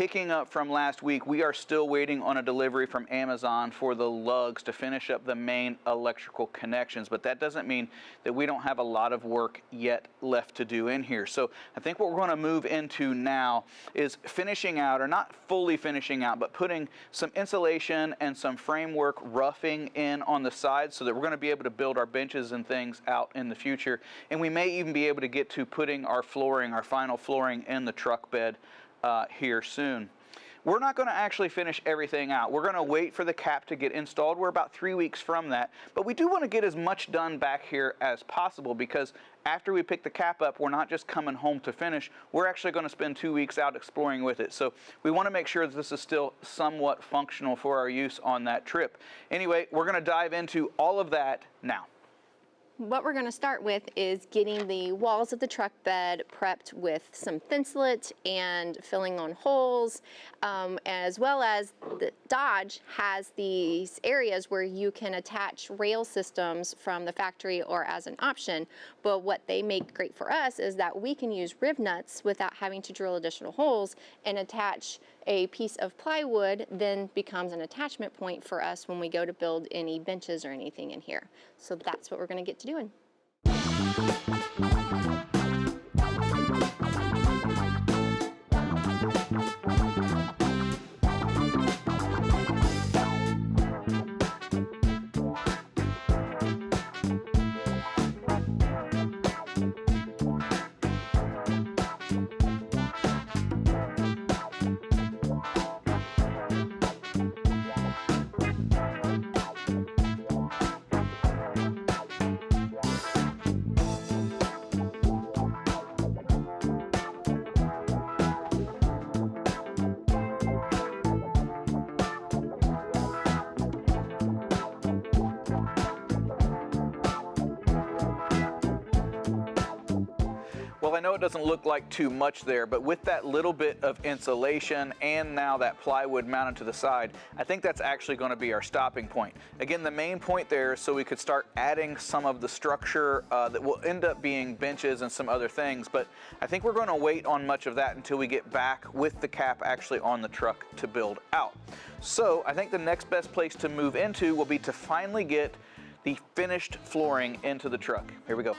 picking up from last week, we are still waiting on a delivery from Amazon for the lugs to finish up the main electrical connections, but that doesn't mean that we don't have a lot of work yet left to do in here. So I think what we're going to move into now is finishing out, or not fully finishing out, but putting some insulation and some framework roughing in on the sides so that we're going to be able to build our benches and things out in the future. And we may even be able to get to putting our flooring, our final flooring, in the truck bed here soon. We're not going to actually finish everything out. We're going to wait for the cap to get installed. We're about 3 weeks from that, but we do want to get as much done back here as possible, because after we pick the cap up, we're not just coming home to finish. We're actually going to spend 2 weeks out exploring with it. So we want to make sure that this is still somewhat functional for our use on that trip. Anyway, we're going to dive into all of that now. What we're going to start with is getting the walls of the truck bed prepped with some thinsulate and filling on holes, as well as the Dodge has these areas where you can attach rail systems from the factory or as an option. But what they make great for us is that we can use rib nuts without having to drill additional holes, and attach a piece of plywood then becomes an attachment point for us when we go to build any benches or anything in here. So that's what we're going to get to doing. Well, I know it doesn't look like too much there, but with that little bit of insulation and now that plywood mounted to the side, I think that's actually going to be our stopping point. Again, the main point there is so we could start adding some of the structure that will end up being benches and some other things, but I think we're going to wait on much of that until we get back with the cap actually on the truck to build out. So I think the next best place to move into will be to finally get the finished flooring into the truck. Here we go.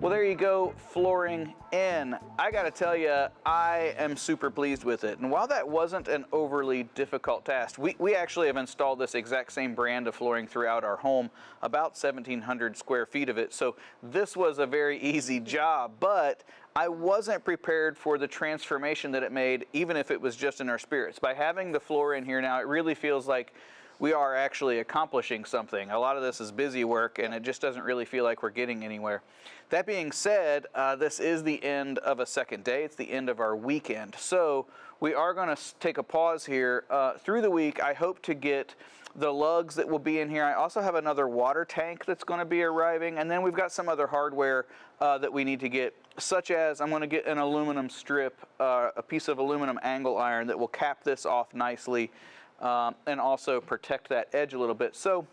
Well, there you go, flooring in. I gotta tell you, I am super pleased with it. And while that wasn't an overly difficult task, we actually have installed this exact same brand of flooring throughout our home, about 1,700 square feet of it. So this was a very easy job, but I wasn't prepared for the transformation that it made, even if it was just in our spirits. By having the floor in here now, it really feels like we are actually accomplishing something. A lot of this is busy work, and it just doesn't really feel like we're getting anywhere. That being said, this is the end of a second day. It's the end of our weekend. So we are going to take a pause here. Through the week, I hope to get the lugs that will be in here. I also have another water tank that's going to be arriving, and then we've got some other hardware that we need to get, such as I'm going to get an aluminum strip, a piece of aluminum angle iron that will cap this off nicely, and also protect that edge a little bit. So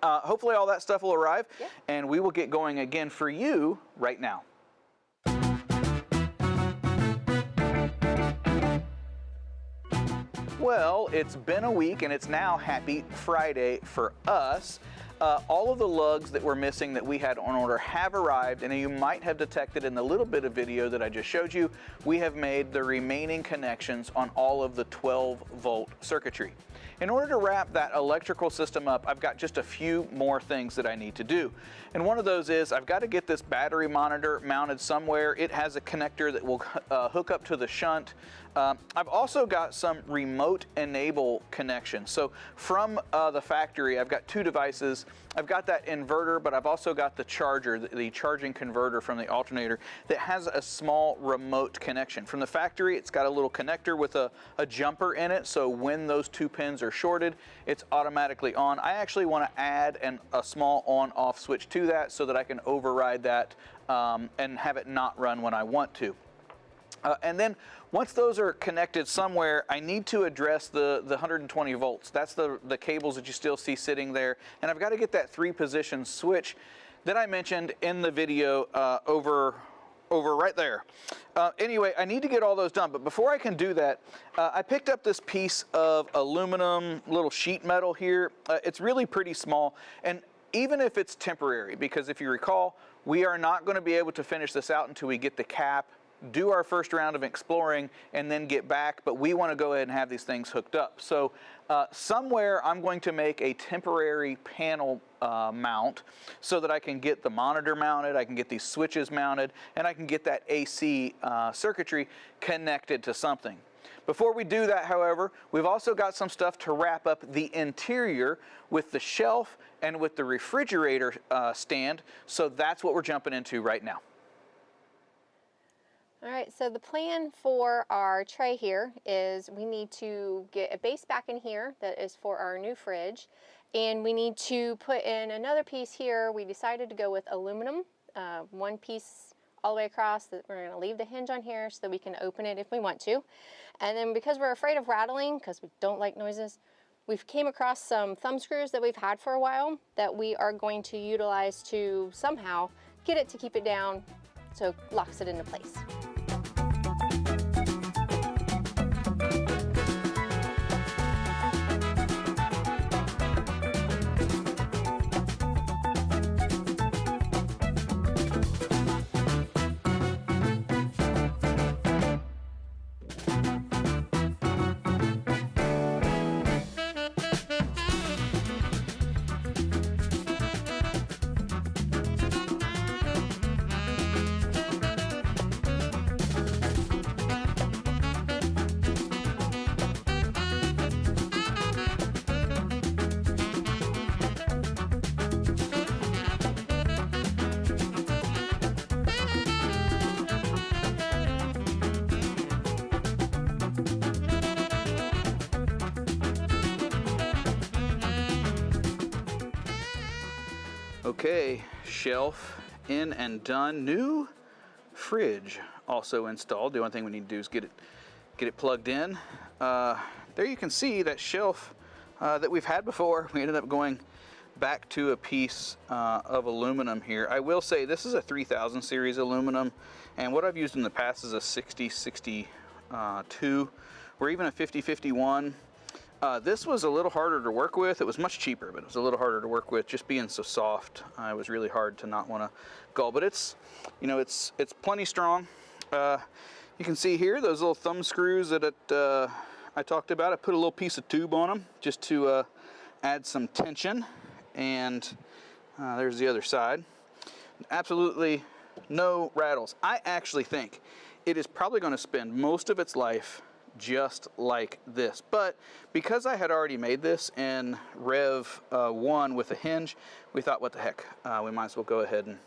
hopefully all that stuff will arrive, and we will get going again for you right now. Well, it's been a week, and it's now Happy Friday for us. All of the lugs that were missing that we had on order have arrived, and you might have detected in the little bit of video that I just showed you, we have made the remaining connections on all of the 12-volt circuitry. In order to wrap that electrical system up, I've got just a few more things that I need to do. And one of those is I've got to get this battery monitor mounted somewhere. It has a connector that will hook up to the shunt. I've also got some remote enable connections. So from the factory, I've got two devices. I've got that inverter, but I've also got the charger, the charging converter from the alternator that has a small remote connection. From the factory, it's got a little connector with a jumper in it, so when those two pins are shorted, it's automatically on. I actually want to add a small on-off switch to that so that I can override that and have it not run when I want to. And then once those are connected somewhere, I need to address the 120 volts. That's the cables that you still see sitting there. And I've got to get that 3-position switch that I mentioned in the video over right there. Anyway, I need to get all those done. But before I can do that, I picked up this piece of aluminum, little sheet metal here. It's really pretty small. And even if it's temporary, because if you recall, we are not going to be able to finish this out until we get the cap, do our first round of exploring, and then get back, but we want to go ahead and have these things hooked up. So somewhere I'm going to make a temporary panel mount so that I can get the monitor mounted, I can get these switches mounted, and I can get that AC circuitry connected to something. Before we do that, however, we've also got some stuff to wrap up the interior with the shelf and with the refrigerator stand, so that's what we're jumping into right now. All right, so the plan for our tray here is we need to get a base back in here that is for our new fridge, and we need to put in another piece here. We decided to go with aluminum, one piece all the way across. That we're going to leave the hinge on here so that we can open it if we want to. And then because we're afraid of rattling, because we don't like noises, we've came across some thumb screws that we've had for a while that we are going to utilize to somehow get it to keep it down so it locks it into place. Okay, shelf in and done. New fridge also installed. The only thing we need to do is get it plugged in. There you can see that shelf that we've had before. We ended up going back to a piece of aluminum here. I will say this is a 3000 series aluminum, and what I've used in the past is a 6062 or even a 5051. This was a little harder to work with. It was much cheaper, but it was a little harder to work with, just being so soft. It was really hard to not want to gull, but it's, you know, it's plenty strong. You can see here those little thumb screws that I talked about. I put a little piece of tube on them just to add some tension, and there's the other side. Absolutely no rattles. I actually think it is probably going to spend most of its life just like this, but because I had already made this in Rev 1 with a hinge, we thought, what the heck, we might as well go ahead and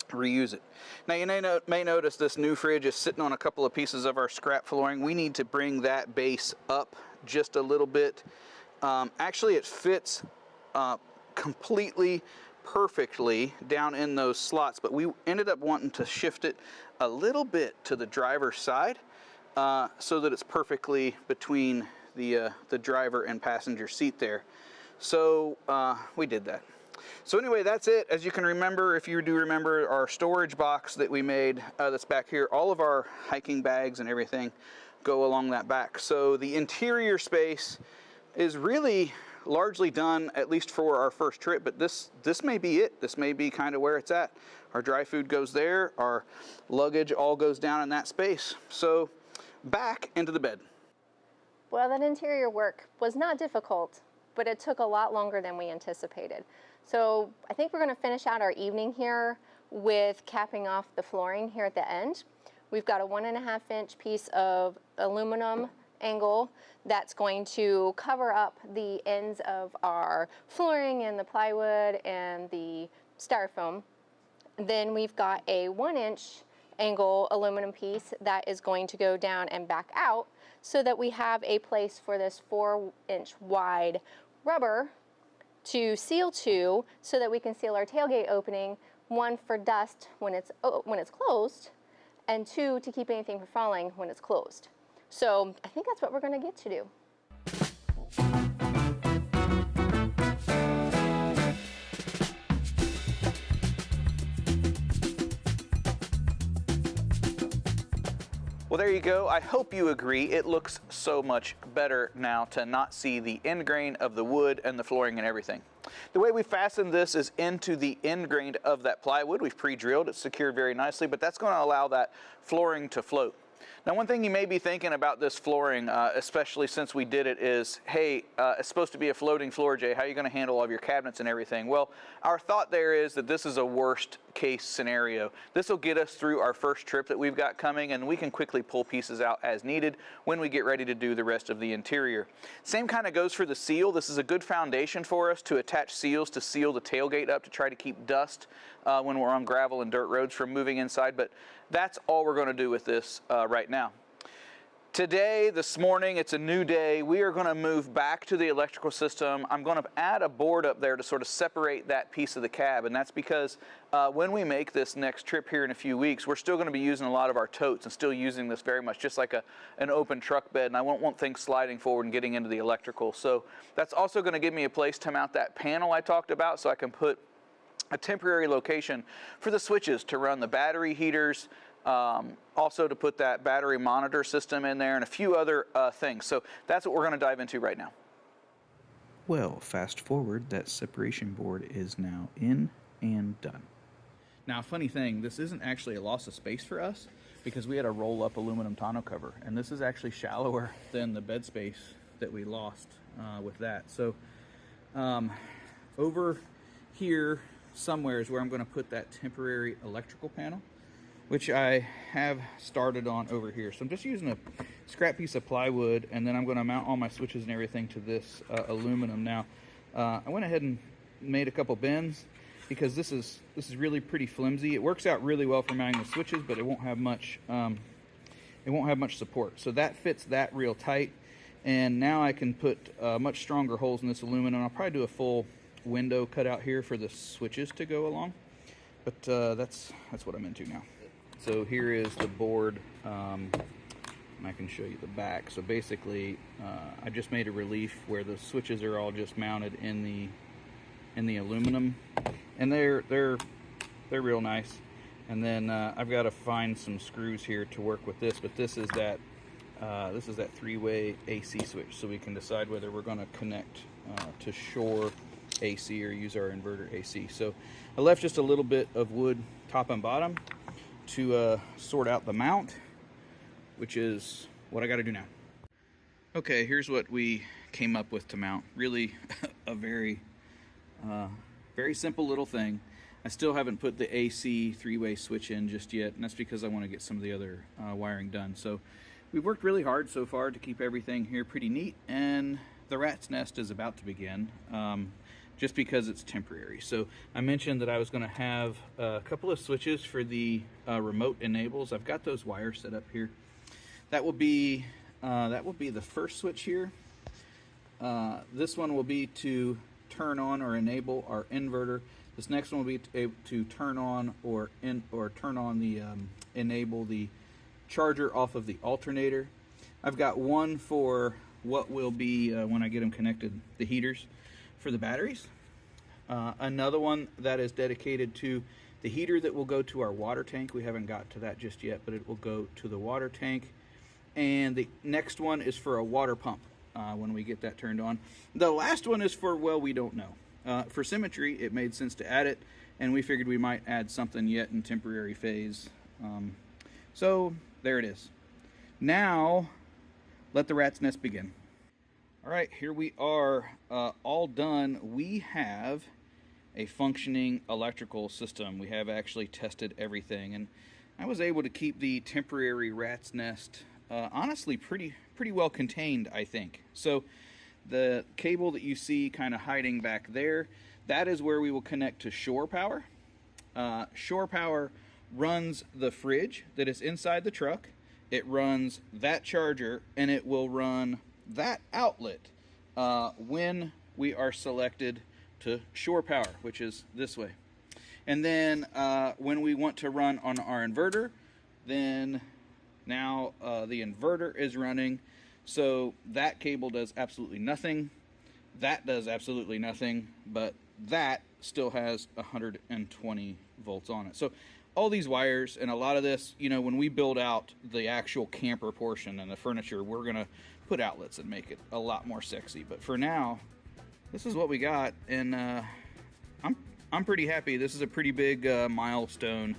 reuse it. Now you may notice this new fridge is sitting on a couple of pieces of our scrap flooring. We need to bring that base up just a little bit. Actually, it fits completely perfectly down in those slots, but we ended up wanting to shift it a little bit to the driver's side so that it's perfectly between the driver and passenger seat there. So we did that. So anyway, that's it. As you can remember, if you do remember our storage box that we made that's back here, all of our hiking bags and everything go along that back. So the interior space is really largely done, at least for our first trip, but this may be it. This may be kind of where it's at. Our dry food goes there, our luggage all goes down in that space. So back into the bed. Well, that interior work was not difficult, but it took a lot longer than we anticipated. So I think we're going to finish out our evening here with capping off the flooring here at the end. We've got a 1.5-inch piece of aluminum angle that's going to cover up the ends of our flooring and the plywood and the styrofoam. Then we've got a 1-inch angle aluminum piece that is going to go down and back out so that we have a place for this 4-inch wide rubber to seal to, so that we can seal our tailgate opening, one for dust when it's closed, and two, to keep anything from falling when it's closed. So I think that's what we're going to get to do. Well, there you go. I hope you agree. It looks so much better now to not see the end grain of the wood and the flooring and everything. The way we fasten this is into the end grain of that plywood. We've pre-drilled, it's secured very nicely, but that's going to allow that flooring to float. Now, one thing you may be thinking about this flooring, especially since we did it, is, hey, it's supposed to be a floating floor, Jay. How are you going to handle all of your cabinets and everything? Well, our thought there is that this is a worst case scenario. This will get us through our first trip that we've got coming, and we can quickly pull pieces out as needed when we get ready to do the rest of the interior. Same kind of goes for the seal. This is a good foundation for us to attach seals to seal the tailgate up to try to keep dust when we're on gravel and dirt roads from moving inside, but that's all we're going to do with this right now. Today, this morning, it's a new day. We are going to move back to the electrical system. I'm going to add a board up there to sort of separate that piece of the cab, and that's because when we make this next trip here in a few weeks, we're still going to be using a lot of our totes and still using this very much just like an open truck bed, and I won't want things sliding forward and getting into the electrical. So that's also going to give me a place to mount that panel I talked about, so I can put a temporary location for the switches to run the battery heaters, also to put that battery monitor system in there, and a few other things. So that's what we're going to dive into right now. Well, fast forward, that separation board is now in and done. Now, funny thing, this isn't actually a loss of space for us because we had a roll-up aluminum tonneau cover, and this is actually shallower than the bed space that we lost with that. So over here somewhere is where I'm going to put that temporary electrical panel, which I have started on over here. So I'm just using a scrap piece of plywood, and then I'm going to mount all my switches and everything to this aluminum. Now, I went ahead and made a couple bends because this is really pretty flimsy. It works out really well for mounting the switches, but it won't have much support. So that fits that real tight, and now I can put much stronger holes in this aluminum. I'll probably do a full window cut out here for the switches to go along, but that's what I'm into now. So here is the board, and I can show you the back. So basically, I just made a relief where the switches are all just mounted in the aluminum, and they're real nice. And then I've got to find some screws here to work with this, but this is that 3-way AC switch, so we can decide whether we're going to connect to shore AC or use our inverter AC. So I left just a little bit of wood top and bottom to sort out the mount, which is what I got to do now. Okay, here's what we came up with to mount. Really a very simple little thing. I still haven't put the AC 3-way switch in just yet, and that's because I want to get some of the other wiring done. So we've worked really hard so far to keep everything here pretty neat, and the rat's nest is about to begin. Just because it's temporary. So I mentioned that I was going to have a couple of switches for the remote enables. I've got those wires set up here. That will be the first switch here. This one will be to turn on or enable our inverter. This next one will be to turn on or turn on the enable the charger off of the alternator. I've got one for what will be when I get them connected, the heaters for the batteries. Another one that is dedicated to the heater that will go to our water tank. We haven't got to that just yet, but it will go to the water tank. And the next one is for a water pump when we get that turned on. The last one is for, well, we don't know. For symmetry, it made sense to add it, and we figured we might add something yet in temporary phase. So there it is. Now, let the rat's nest begin. All right, here we are, all done. We have a functioning electrical system. We have actually tested everything, and I was able to keep the temporary rat's nest honestly pretty well contained, I think. So the cable that you see kind of hiding back there, that is where we will connect to shore power. Shore power runs the fridge that is inside the truck. It runs that charger, and it will run that outlet when we are selected to shore power, which is this way. And then when we want to run on our inverter, then now the inverter is running. So that cable does absolutely nothing. That does absolutely nothing, but that still has 120 volts on it. So all these wires and a lot of this, you know, when we build out the actual camper portion and the furniture, we're going to put outlets and make it a lot more sexy. But for now, this is what we got, and I'm pretty happy. This is a pretty big milestone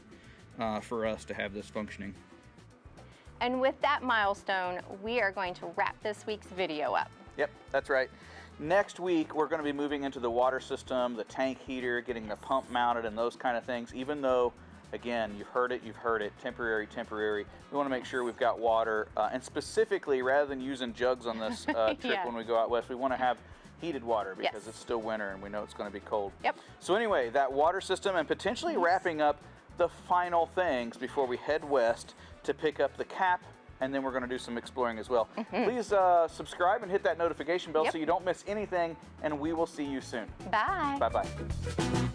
for us to have this functioning. And with that milestone, we are going to wrap this week's video up. Yep, that's right. Next week, we're going to be moving into the water system, the tank heater, getting the pump mounted and those kind of things. Even though, again, you've heard it, temporary. We want to make sure we've got water. And specifically, rather than using jugs on this trip Yeah. when we go out west, we want to have heated water because it's still winter and we know it's going to be cold. Yep. So anyway, that water system and potentially wrapping up the final things before we head west to pick up the cap, and then we're going to do some exploring as well. Please subscribe and hit that notification bell so you don't miss anything, and we will see you soon. Bye. Bye-bye.